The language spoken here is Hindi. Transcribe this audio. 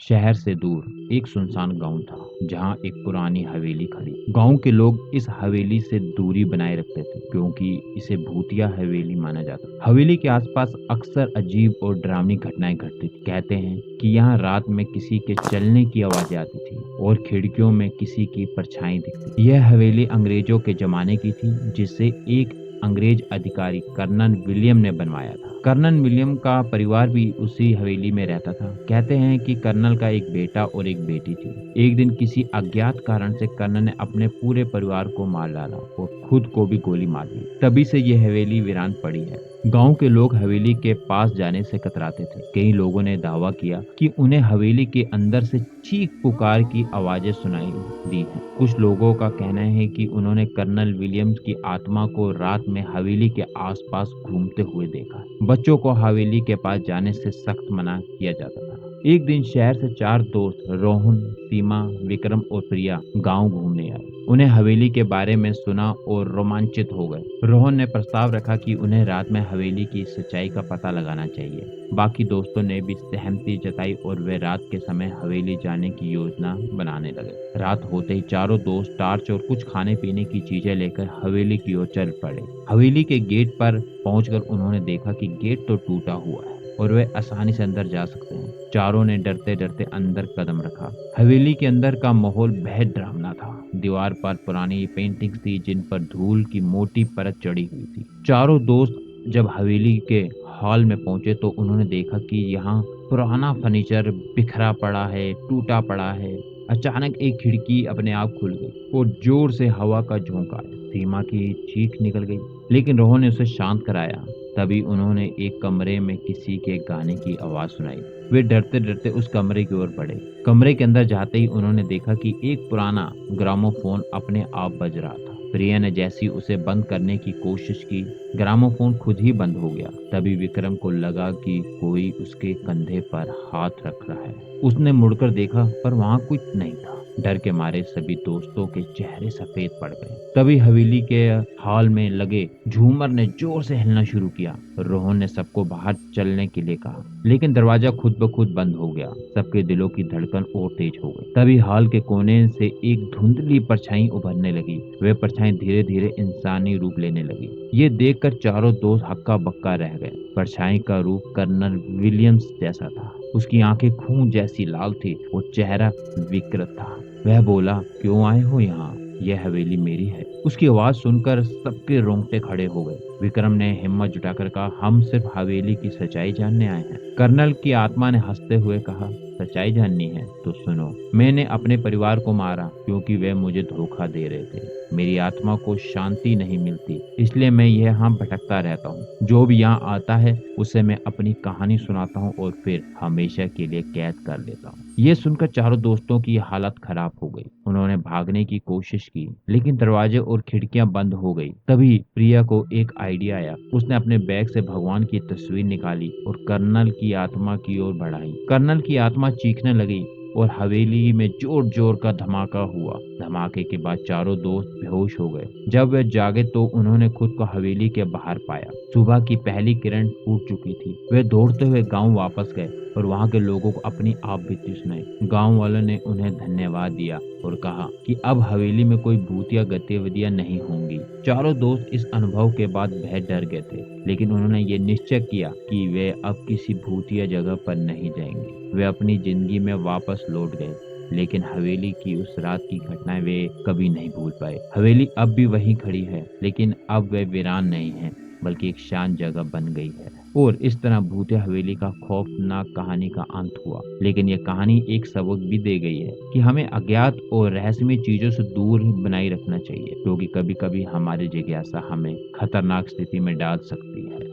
शहर से दूर एक सुनसान गांव था जहां एक पुरानी हवेली खड़ी। गांव के लोग इस हवेली से दूरी बनाए रखते थे क्योंकि इसे भूतिया हवेली माना जाता। हवेली के आसपास अक्सर अजीब और डरावनी घटनाएं घटती थी। कहते हैं कि यहाँ रात में किसी के चलने की आवाजें आती थी और खिड़कियों में किसी की परछाई दिखती थी। यह हवेली अंग्रेजों के जमाने की थी जिसे एक अंग्रेज अधिकारी कर्नल विलियम ने बनवाया था। कर्नल विलियम का परिवार भी उसी हवेली में रहता था। कहते हैं कि कर्नल का एक बेटा और एक बेटी थी। एक दिन किसी अज्ञात कारण से कर्नल ने अपने पूरे परिवार को मार डाला और खुद को भी गोली मार ली। तभी से यह हवेली वीरान पड़ी है। गांव के लोग हवेली के पास जाने से कतराते थे। कई लोगों ने दावा किया कि उन्हें हवेली के अंदर से चीख पुकार की आवाजें सुनाई दी हैं। कुछ लोगों का कहना है कि उन्होंने कर्नल विलियम्स की आत्मा को रात में हवेली के आसपास घूमते हुए देखा। बच्चों को हवेली के पास जाने से सख्त मना किया जाता था। एक दिन शहर से 4 दोस्त रोहन, सीमा, विक्रम और प्रिया गांव घूमने आए। उन्हें हवेली के बारे में सुना और रोमांचित हो गए। रोहन ने प्रस्ताव रखा कि उन्हें रात में हवेली की सच्चाई का पता लगाना चाहिए। बाकी दोस्तों ने भी सहमति जताई और वे रात के समय हवेली जाने की योजना बनाने लगे। रात होते ही चारों दोस्त टार्च और कुछ खाने पीने की चीजें लेकर हवेली की ओर चल पड़े। हवेली के गेट पर पहुंचकर उन्होंने देखा कि गेट तो टूटा हुआ है और वे आसानी से अंदर जा सकते हैं। चारों ने डरते डरते अंदर कदम रखा। हवेली के अंदर का माहौल बेहद डरावना था। दीवार पर पुरानी पेंटिंग्स थी जिन पर धूल की मोटी परत चढ़ी हुई थी। चारों दोस्त जब हवेली के हॉल में पहुंचे तो उन्होंने देखा कि यहाँ पुराना फर्नीचर बिखरा पड़ा है, टूटा पड़ा है। अचानक एक खिड़की अपने आप खुल गई और जोर से हवा का झोंका आया। सीमा की चीख निकल गई, लेकिन रोहन ने उसे शांत कराया। तभी उन्होंने एक कमरे में किसी के गाने की आवाज सुनाई। वे डरते डरते उस कमरे की ओर बढ़े। कमरे के अंदर जाते ही उन्होंने देखा कि एक पुराना ग्रामोफोन अपने आप बज रहा था। प्रिया ने जैसी उसे बंद करने की कोशिश की, ग्रामोफोन खुद ही बंद हो गया। तभी विक्रम को लगा कि कोई उसके कंधे पर हाथ रख रहा है। उसने मुड़कर देखा पर वहां कुछ नहीं था। डर के मारे सभी दोस्तों के चेहरे सफेद पड़ गए। तभी हवेली के हॉल में लगे झूमर ने जोर से हिलना शुरू किया। रोहन ने सबको बाहर चलने के लिए कहा, लेकिन दरवाजा खुद ब खुद बंद हो गया। सबके दिलों की धड़कन और तेज हो गई। तभी हॉल के कोने से एक धुंधली परछाई उभरने लगी। वह परछाई धीरे धीरे इंसानी रूप लेने लगी। ये देखकर चारों दोस्त हक्का बक्का रह गए। परछाई का रूप कर्नल विलियम्स जैसा था। उसकी आंखें खून जैसी लाल थी और चेहरा विकृत था। वह बोला, क्यों आए हो यहाँ? यह हवेली मेरी है। उसकी आवाज सुनकर सबके रोंगटे खड़े हो गए। विक्रम ने हिम्मत जुटाकर कहा, हम सिर्फ हवेली की सच्चाई जानने आए हैं। कर्नल की आत्मा ने हंसते हुए कहा, सच्चाई जाननी है तो सुनो। मैंने अपने परिवार को मारा क्योंकि वे मुझे धोखा दे रहे थे। मेरी आत्मा को शांति नहीं मिलती, इसलिए मैं यहाँ भटकता रहता हूँ। जो भी यहाँ आता है उसे मैं अपनी कहानी सुनाता हूँ और फिर हमेशा के लिए कैद कर लेता हूँ। ये सुनकर चारों दोस्तों की हालत खराब हो गई। उन्होंने भागने की कोशिश की, लेकिन दरवाजे और खिड़कियां बंद हो गई। तभी प्रिया को एक आइडिया आया। उसने अपने बैग से भगवान की तस्वीर निकाली और कर्नल की आत्मा की ओर बढ़ाई। कर्नल की आत्मा चीखने लगी और हवेली में जोर जोर का धमाका हुआ। धमाके के बाद चारों दोस्त बेहोश हो गए। जब वे जागे तो उन्होंने खुद को हवेली के बाहर पाया। सुबह की पहली किरण फूट चुकी थी। वे दौड़ते हुए गांव वापस गए और वहां के लोगों को अपनी आप बीती सुनाई। गांव वालों ने उन्हें धन्यवाद दिया और कहा कि अब हवेली में कोई भूतिया गतिविधियां नहीं होंगी। चारों दोस्त इस अनुभव के बाद बेहद डर गए थे, लेकिन उन्होंने ये निश्चय किया कि वे अब किसी भूतिया जगह पर नहीं जाएंगे। वे अपनी जिंदगी में वापस लौट गए, लेकिन हवेली की उस रात की घटनाएं वे कभी नहीं भूल पाए। हवेली अब भी वहीं खड़ी है, लेकिन अब वे वीरान नहीं है बल्कि एक शांत जगह बन गई है। और इस तरह भूतिया हवेली का खौफनाक कहानी का अंत हुआ। लेकिन यह कहानी एक सबक भी दे गई है कि हमें अज्ञात और रहस्यमय चीजों से दूर ही बनाए रखना चाहिए, क्योंकि कभी कभी हमारी जिज्ञासा हमें खतरनाक स्थिति में डाल सकती है।